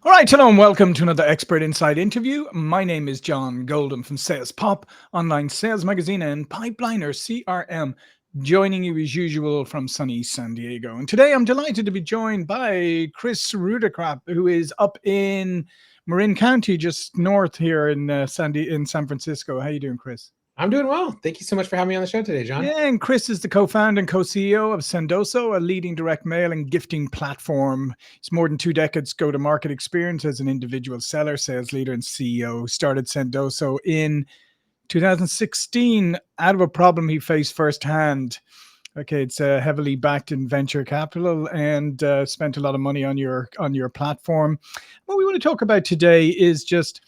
All right, hello and welcome to another Expert Inside interview. My name is John Golden from Sales Pop, online sales magazine, and Pipeliner CRM, joining you as usual from sunny San Diego. And today I'm delighted to be joined by Kris Rudeegraap, who is up in Marin County, just north here in in San Francisco. How you doing, Kris? I'm doing well. Thank you so much for having me on the show today, John. Yeah, and Kris is the co-founder and co-CEO of Sendoso, a leading direct mail and gifting platform. It's more than 2 decades go-to-market experience as an individual seller, sales leader, and CEO. Started Sendoso in 2016 out of a problem he faced firsthand. Okay, it's heavily backed in venture capital and spent a lot of money on your platform. What we want to talk about today is just,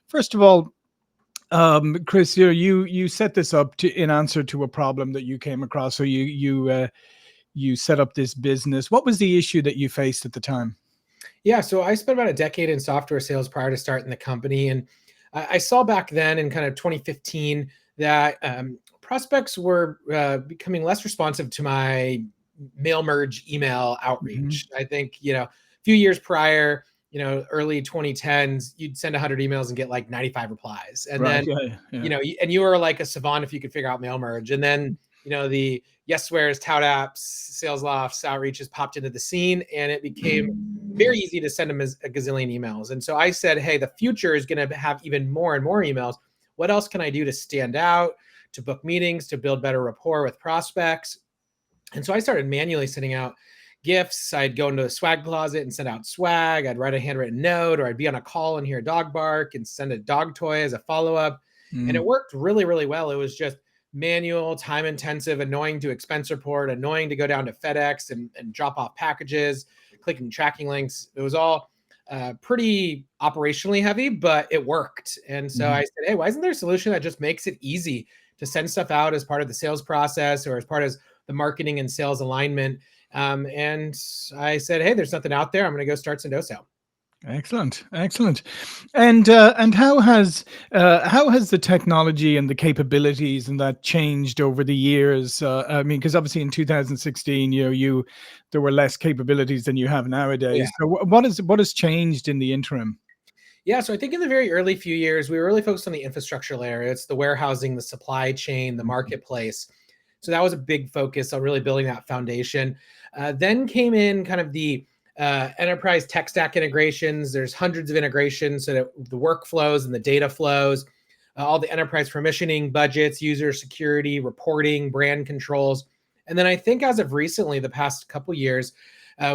first of all, Kris, you set this up in answer to a problem that you came across. So you set up this business. What was the issue that you faced at the time? Yeah, so I spent about a decade in software sales prior to starting the company, and I saw back then in kind of 2015 that prospects were becoming less responsive to my mail merge email Hmm. outreach. I think a few years prior, early 2010s, you'd send 100 emails and get like 95 replies, and Right. then Yeah. Yeah. and you were like a savant if you could figure out mail merge. And then, the yes swears, tout apps, sales lofts, outreaches popped into the scene, and it became very easy to send them a gazillion emails. And so I said, hey, the future is going to have even more and more emails. What else can I do to stand out, to book meetings, to build better rapport with prospects? And so I started manually sending out gifts. I'd go into a swag closet and send out swag. I'd write a handwritten note, or I'd be on a call and hear a dog bark and send a dog toy as a follow-up. And Mm. it worked really, really well. It was just manual, time intensive, annoying to expense report, annoying to go down to FedEx and drop off packages, clicking tracking links. It was all pretty operationally heavy, but it worked. And so I Mhm. said, hey, why isn't there a solution that just makes it easy to send stuff out as part of the sales process or as part of the marketing and sales alignment? And I said, hey, there's something out there. I'm going to go start Sendoso. Excellent, excellent. And how has the technology and the capabilities and that changed over the years? I mean, because obviously in 2016, you there were less capabilities than you have Oh, yeah. nowadays. So what has changed in the interim? Yeah. So I think in the very early few years, we were really focused on the infrastructure layer. It's the warehousing, the supply chain, the marketplace. So that was a big focus on really building that foundation. Then came in kind of the enterprise tech stack integrations. There's hundreds of integrations so that the workflows and the data flows, all the enterprise permissioning, budgets, user security, reporting, brand controls. And then I think as of recently, the past couple years,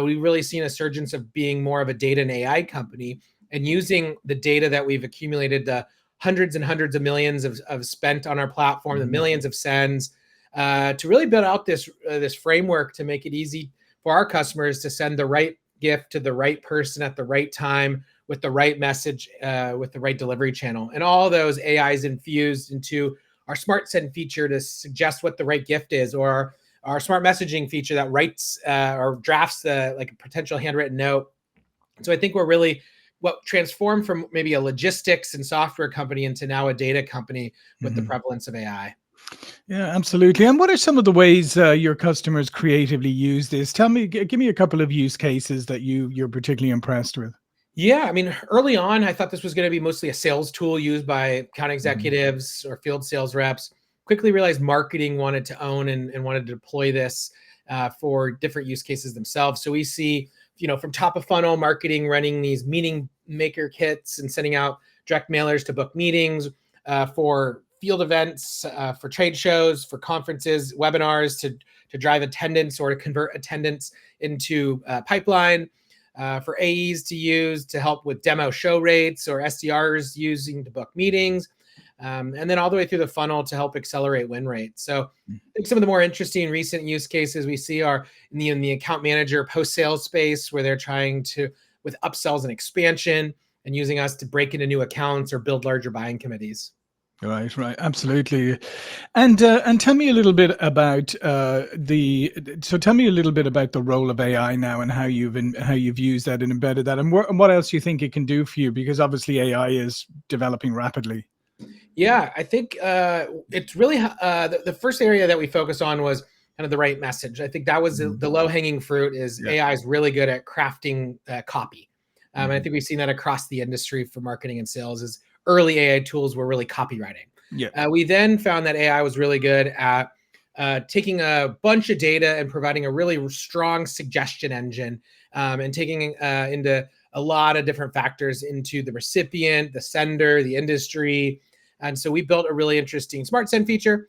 we've really seen a surgence of being more of a data and AI company and using the data that we've accumulated, the hundreds and hundreds of millions of spent on our platform, the Mhm. millions of sends, to really build out this framework to make it easy for our customers to send the right gift to the right person at the right time with the right message, with the right delivery channel. And all those AIs infused into our smart send feature to suggest what the right gift is, or our smart messaging feature that writes or drafts like a potential handwritten note. So I think we're really what transformed from maybe a logistics and software company into now a data company with the Mhm. prevalence of AI. Yeah, absolutely. And what are some of the ways your customers creatively use this? Give me a couple of use cases that you're particularly impressed with. Yeah, I mean, early on, I thought this was going to be mostly a sales tool used by account Mhm. executives or field sales reps. Quickly realized marketing wanted to own and wanted to deploy this for different use cases themselves. So we see, from top of funnel marketing running these meeting maker kits and sending out direct mailers to book meetings, for field events, for trade shows, for conferences, webinars to drive attendance or to convert attendance into pipeline, for AEs to use to help with demo show rates, or SDRs using to book meetings, and then all the way through the funnel to help accelerate win rates. So I think some of the more interesting recent use cases we see are in the account manager post sales space, where they're trying to, with upsells and expansion, and using us to break into new accounts or build larger buying committees. Right, right, absolutely. And tell me a little bit about tell me a little bit about the role of AI now and how you've used that and embedded that, and what else you think it can do for you, because obviously AI is developing rapidly. Yeah, I think it's really the first area that we focused on was kind of the right message. I think that was the Mhm. low hanging fruit. Is Yeah. AI is really good at crafting copy. And I think we've seen that across the industry for marketing and sales is early AI tools were really copywriting. Yeah. We then found that AI was really good at taking a bunch of data and providing a really strong suggestion engine, and taking into a lot of different factors into the recipient, the sender, the industry. And so we built a really interesting Smart Send feature.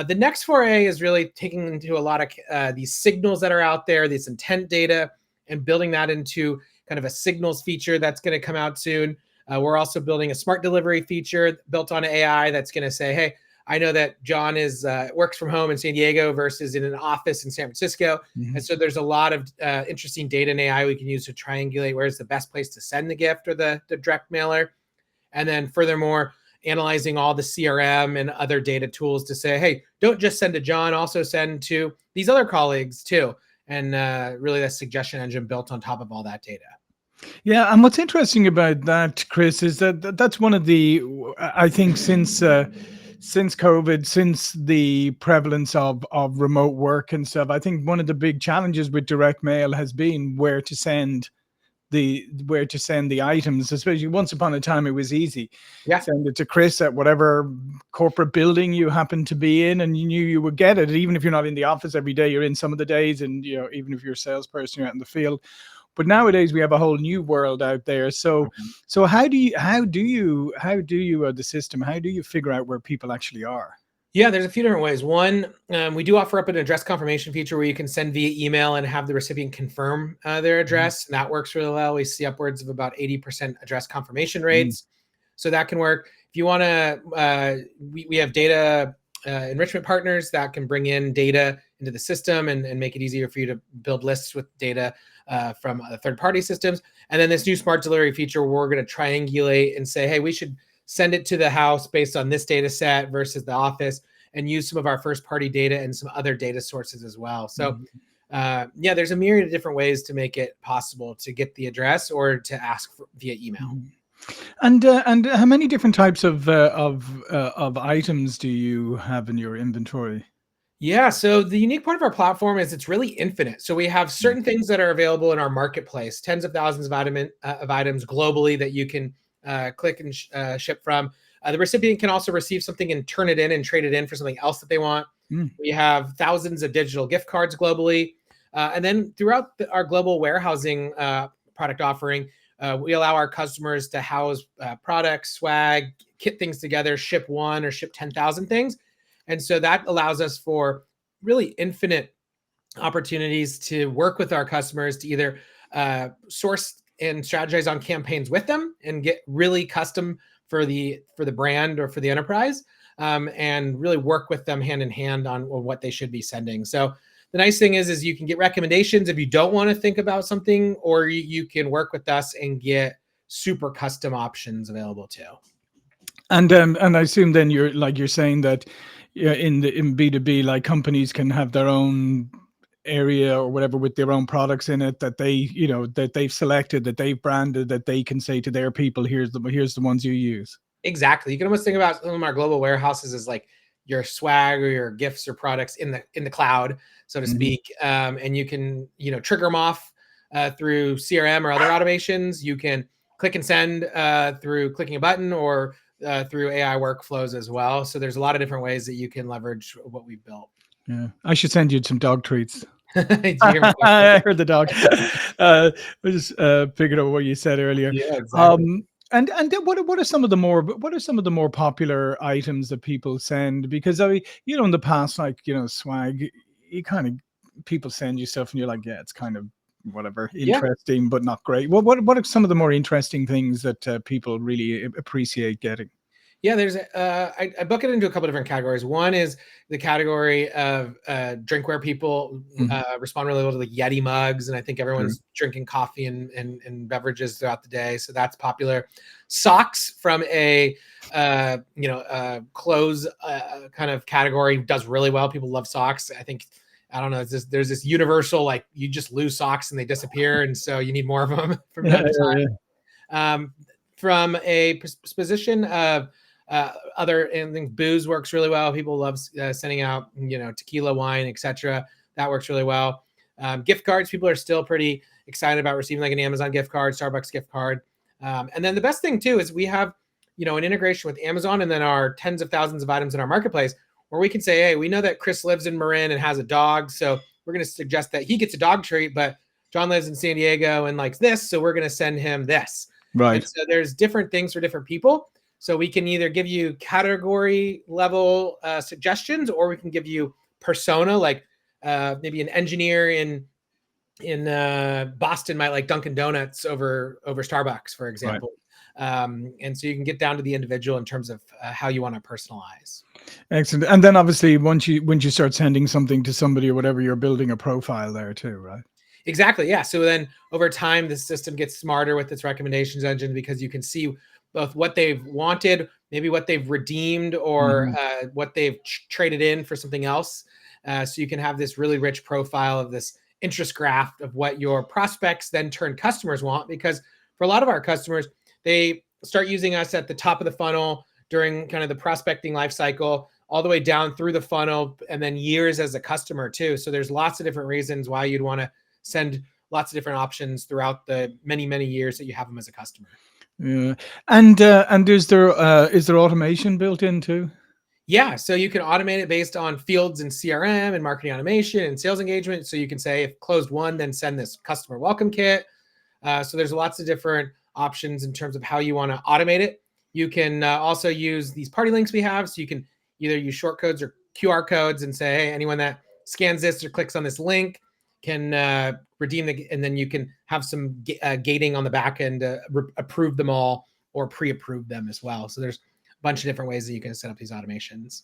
The next foray is really taking into a lot of these signals that are out there, this intent data, and building that into kind of a signals feature that's going to come out soon. We're also building a smart delivery feature built on AI that's going to say, hey, I know that John is works from home in San Diego versus in an office in San Francisco. Mm-hmm. And so there's a lot of interesting data and AI we can use to triangulate where's the best place to send the gift or the direct mailer. And then furthermore, analyzing all the CRM and other data tools to say, hey, don't just send to John, also send to these other colleagues too. And really that suggestion engine built on top of all that data. Yeah, and what's interesting about that, Chris, is that that's one of the, I think, since COVID, since the prevalence of remote work and stuff, I think one of the big challenges with direct mail has been where to send the items. Especially once upon a time, it was easy. Yeah. Send it to Chris at whatever corporate building you happen to be in, and you knew you would get it. Even if you're not in the office every day, you're in some of the days, and even if you're a salesperson, you're out in the field. But nowadays we have a whole new world out there. So how do you the system, how do you figure out where people actually are? Yeah, there's a few different ways. One, we do offer up an address confirmation feature where you can send via email and have the recipient confirm their address. And that works really well. We see upwards of about 80% address confirmation rates. So that can work. If you want to, we have data enrichment partners that can bring in data into the system and make it easier for you to build lists with data from third-party systems. And then this new smart delivery feature where we're going to triangulate and say, hey, we should send it to the house based on this data set versus the office, and use some of our first-party data and some other data sources as well. So yeah, there's a myriad of different ways to make it possible to get the address or to ask via email. And how many different types of items do you have in your inventory? Yeah, so the unique part of our platform is it's really infinite. So we have certain things that are available in our marketplace, tens of thousands of items globally that you can click and ship from. The recipient can also receive something and turn it in and trade it in for something else that they want. We have thousands of digital gift cards globally. And then throughout our global warehousing product offering, we allow our customers to house products, swag, kit things together, ship one or ship 10,000 things. And so that allows us for really infinite opportunities to work with our customers to either source and strategize on campaigns with them and get really custom for the brand or for the enterprise, and really work with them hand in hand on what they should be sending. So the nice thing is you can get recommendations if you don't want to think about something, or you can work with us and get super custom options available too. And I assume then you're saying that in B2B, like companies can have their own area or whatever with their own products in it that they that they've selected, that they've branded, that they can say to their people, here's the ones you use. Exactly. You can almost think about some of our global warehouses as like your swag or your gifts or products in the cloud, so to speak. And you can trigger them off through CRM or other automations. You can click and send through clicking a button, or through AI workflows as well. So there's a lot of different ways that you can leverage what we've built. Yeah, I should send you some dog treats. I heard the dog. I just figured out what you said earlier. Yeah, exactly. And then what are some of the more popular items that people send? Because I mean, in the past, like swag, you kind of people send you stuff, and you're like, yeah, it's kind of whatever, interesting, but not great. What are some of the more interesting things that people really appreciate getting? Yeah, there's I bucket it into a couple different categories. One is the category of drinkware. People respond really well to like Yeti mugs, and I think everyone's drinking coffee and beverages throughout the day, so that's popular. Socks from a clothes kind of category does really well. People love socks. I don't know. There's this universal, like, you just lose socks and they disappear, and so you need more of them from time to time. From a position of other things, booze works really well. People love sending out, tequila, wine, etc. That works really well. Gift cards, people are still pretty excited about receiving like an Amazon gift card, Starbucks gift card. And then the best thing too is we have, an integration with Amazon and then our tens of thousands of items in our marketplace where we can say, hey, we know that Chris lives in Marin and has a dog. So we're going to suggest that he gets a dog treat, but John lives in San Diego and likes this. So we're going to send him this. Right. And so there's different things for different people. So we can either give you category level suggestions, or we can give you persona, like maybe an engineer in Boston might like Dunkin' Donuts over Starbucks, for example. Right. And so you can get down to the individual in terms of how you want to personalize. Excellent. And then obviously once you start sending something to somebody or whatever, you're building a profile there too, right? Exactly. Yeah. So then over time, the system gets smarter with its recommendations engine because you can see both what they've wanted, maybe what they've redeemed, or what they've traded in for something else. So you can have this really rich profile of this interest graph of what your prospects then turn customers want. Because for a lot of our customers, they start using us at the top of the funnel during kind of the prospecting life cycle, all the way down through the funnel, and then years as a customer too. So there's lots of different reasons why you'd want to send lots of different options throughout the many, many years that you have them as a customer. Yeah. And is there automation built in too? Yeah, so you can automate it based on fields in CRM and marketing automation and sales engagement. So you can say, if closed one, then send this customer welcome kit. So there's lots of different options in terms of how you want to automate it. You can also use these party links we have. So you can either use short codes or QR codes and say, hey, anyone that scans this or clicks on this link can redeem and then you can have some gating on the back end to approve them all or pre-approve them as well. So there's bunch of different ways that you can set up these automations.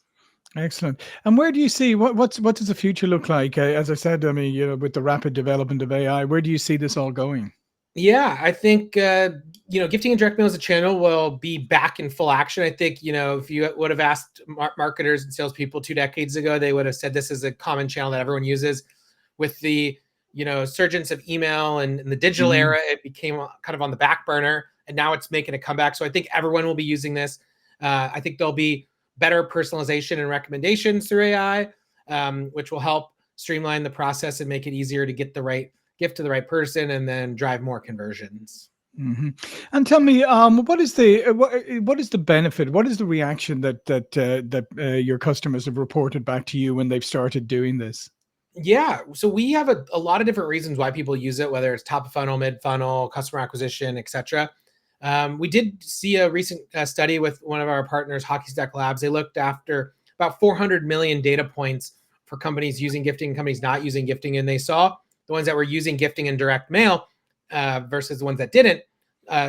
Excellent. And where do you see what does the future look like? As I said, I mean, with the rapid development of AI, where do you see this all going? Yeah, I think gifting and direct mail as a channel will be back in full action. I think if you would have asked marketers and salespeople 2 decades ago, they would have said this is a common channel that everyone uses. With the surgence of email and the digital era, it became kind of on the back burner, and now it's making a comeback. So I think everyone will be using this. I think there'll be better personalization and recommendations through AI, which will help streamline the process and make it easier to get the right gift to the right person and then drive more conversions. And tell me, what is the benefit? What is the reaction that your customers have reported back to you when they've started doing this? Yeah, so we have a lot of different reasons why people use it, whether it's top of funnel, mid funnel, customer acquisition, etc. We did see a recent study with one of our partners, Hockey Stack Labs. They looked after about 400 million data points for companies using gifting, companies not using gifting, and they saw the ones that were using gifting and direct mail versus the ones that didn't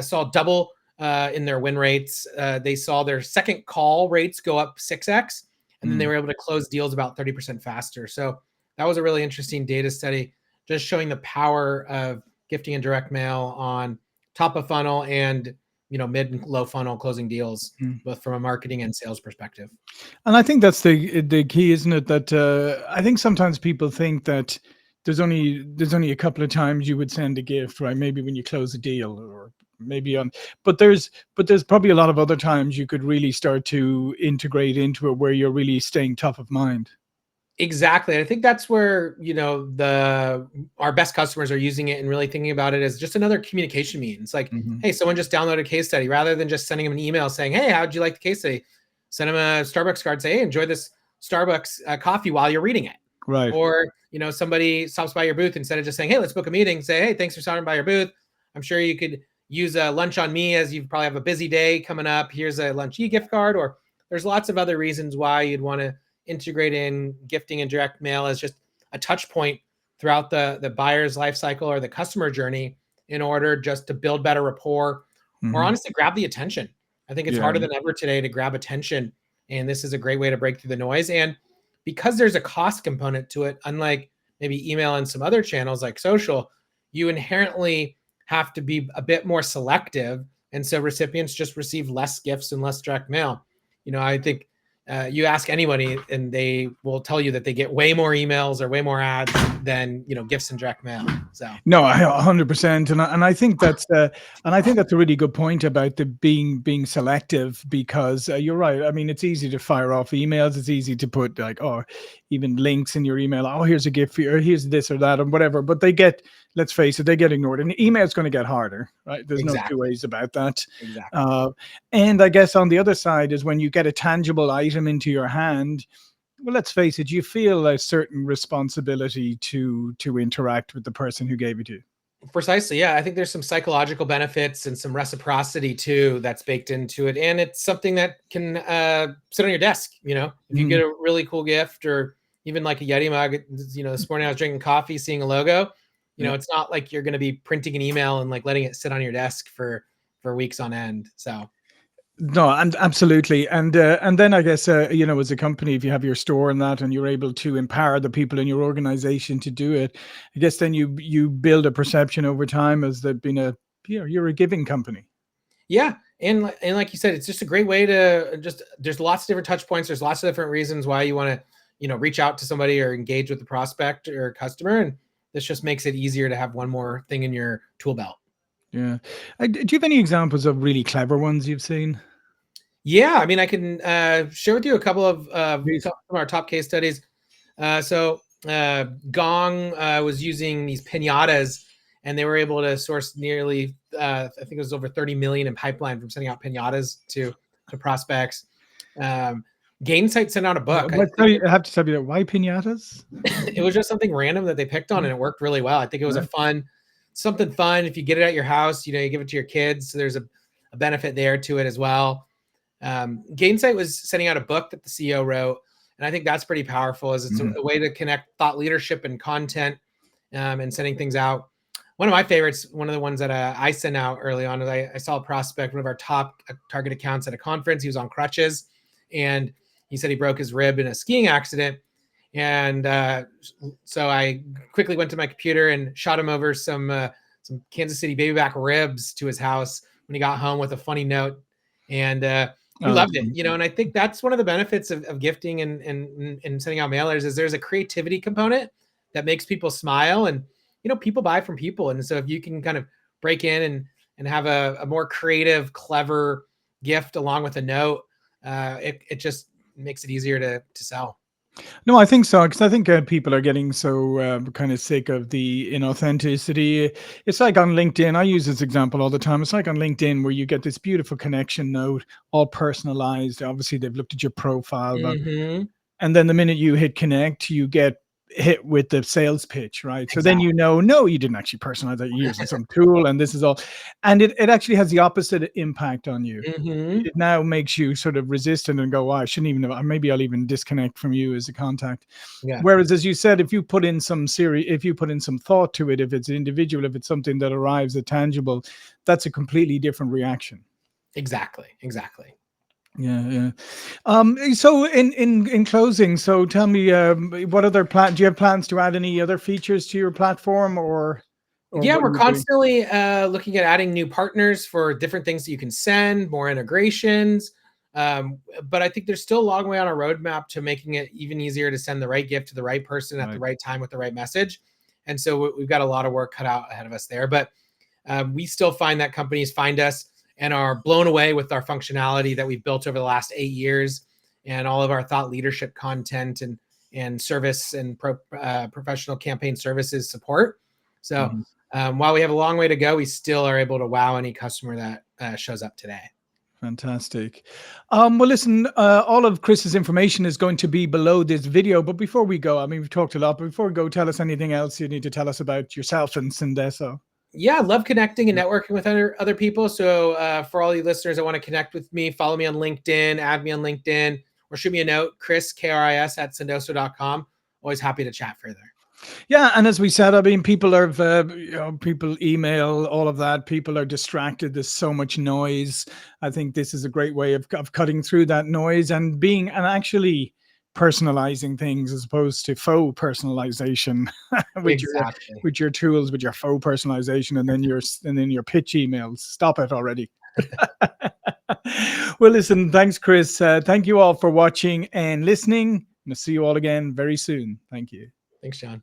saw double in their win rates. They saw their second call rates go up 6x, and then they were able to close deals about 30% faster. So that was a really interesting data study, just showing the power of gifting and direct mail on top of funnel and mid and low funnel closing deals, both from a marketing and sales perspective. And I think that's the key, isn't it? That I think sometimes people think that there's only a couple of times you would send a gift, right? Maybe when you close a deal, or maybe but there's probably a lot of other times you could really start to integrate into it where you're really staying top of mind. Exactly. I think that's where, our best customers are using it and really thinking about it as just another communication means. Like, hey, someone just downloaded a case study, rather than just sending them an email saying, hey, how'd you like the case study? Send them a Starbucks card, say, hey, enjoy this Starbucks coffee while you're reading it. Right. Or, somebody stops by your booth, instead of just saying, hey, let's book a meeting, say, hey, thanks for stopping by your booth. I'm sure you could use a lunch on me, as you probably have a busy day coming up. Here's a lunch gift card. Or there's lots of other reasons why you'd want to integrate in gifting and direct mail as just a touch point throughout the buyer's life cycle or the customer journey, in order just to build better rapport or honestly grab the attention. I think it's harder than ever today to grab attention, and this is a great way to break through the noise. And because there's a cost component to it, unlike maybe email and some other channels like social, you inherently have to be a bit more selective, and so recipients just receive less gifts and less direct mail. I think you ask anybody and they will tell you that they get way more emails or way more ads than, gifts and direct mail. So no, 100%, and I think that's a really good point about the being selective, because you're right. I mean, it's easy to fire off emails. It's easy to put like, even links in your email. Oh, here's a gift for you, or here's this or that, and whatever. But let's face it, they get ignored, and email is going to get harder, right? There's no two ways about that. Exactly. And I guess on the other side is when you get a tangible item into your hand. Well, let's face it, you feel a certain responsibility to interact with the person who gave it to you. Precisely. Yeah. I think there's some psychological benefits and some reciprocity too that's baked into it. And it's something that can sit on your desk. If you get a really cool gift, or even like a Yeti mug, this morning I was drinking coffee, seeing a logo, it's not like you're going to be printing an email and like letting it sit on your desk for weeks on end. So. No, and absolutely. And then I guess, as a company, if you have your store and that, and you're able to empower the people in your organization to do it, I guess then you build a perception over time as that being you're a giving company. Yeah. And like you said, it's just a great way to there's lots of different touch points. There's lots of different reasons why you want to, reach out to somebody or engage with the prospect or customer. And this just makes it easier to have one more thing in your tool belt. Yeah. Do you have any examples of really clever ones you've seen? Yeah, I mean, I can share with you a couple of our top case studies. So Gong was using these pinatas, and they were able to source nearly, I think it was over 30 million in pipeline from sending out pinatas to prospects. Gainsight sent out a book. I have to tell you that. Why pinatas? It was just something random that they picked on, and it worked really well. I think it was something fun. If you get it at your house, you give it to your kids. So there's a benefit there to it as well. Gainsight was sending out a book that the CEO wrote, and I think that's pretty powerful, as it's a way to connect thought leadership and content, and sending things out. One of my favorites, one of the ones that I sent out early on, is I saw a prospect, one of our top target accounts at a conference. He was on crutches, and he said he broke his rib in a skiing accident. And so I quickly went to my computer and shot him over some Kansas City baby back ribs to his house when he got home, with a funny note. And he loved it, and I think that's one of the benefits of gifting and sending out mailers, is there's a creativity component that makes people smile, and people buy from people. And so if you can kind of break in and have a more creative, clever gift along with a note, it just makes it easier to sell. No, I think so, because I think people are getting so kind of sick of the inauthenticity. It's like on LinkedIn. I use this example all the time. It's like on LinkedIn, where you get this beautiful connection note, all personalized. Obviously, they've looked at your profile, and then the minute you hit connect, you get hit with the sales pitch, right? Exactly. So then no, you didn't actually personalize that. You're using some tool, and this is all, and it actually has the opposite impact on you. It now makes you sort of resistant and go, I shouldn't even have, maybe I'll even disconnect from you as a contact. Yeah. Whereas, as you said, if you put in some thought to it, if it's individual, if it's something that arrives at tangible, that's a completely different reaction. Exactly. Yeah. So in closing, so tell me, what other do you have plans to add any other features to your platform, or yeah, we're constantly looking at adding new partners for different things that you can send, more integrations. But I think there's still a long way on our roadmap to making it even easier to send the right gift to the right person at the right time with the right message. And so we've got a lot of work cut out ahead of us there. But we still find that companies find us and are blown away with our functionality that we've built over the last 8 years, and all of our thought leadership content and service and professional campaign services support. So while we have a long way to go, we still are able to wow any customer that shows up today. Fantastic. Well, listen, all of Kris's information is going to be below this video. But before we go, I mean, we've talked a lot, but before we go, tell us anything else you need to tell us about yourself and Sendoso. Yeah, I love connecting and networking with other people. So for all you listeners that want to connect with me, follow me on LinkedIn, add me on LinkedIn, or shoot me a note, Kris, Kris, at sendoso.com. Always happy to chat further. Yeah, and as we said, I mean, people are, people email, all of that. People are distracted. There's so much noise. I think this is a great way of cutting through that noise and actually personalizing things, as opposed to faux personalization with your tools, with your faux personalization, and then your pitch emails. Stop it already. Well, listen, thanks, Kris. Thank you all for watching and listening. I'll see you all again very soon. Thank you. Thanks, John.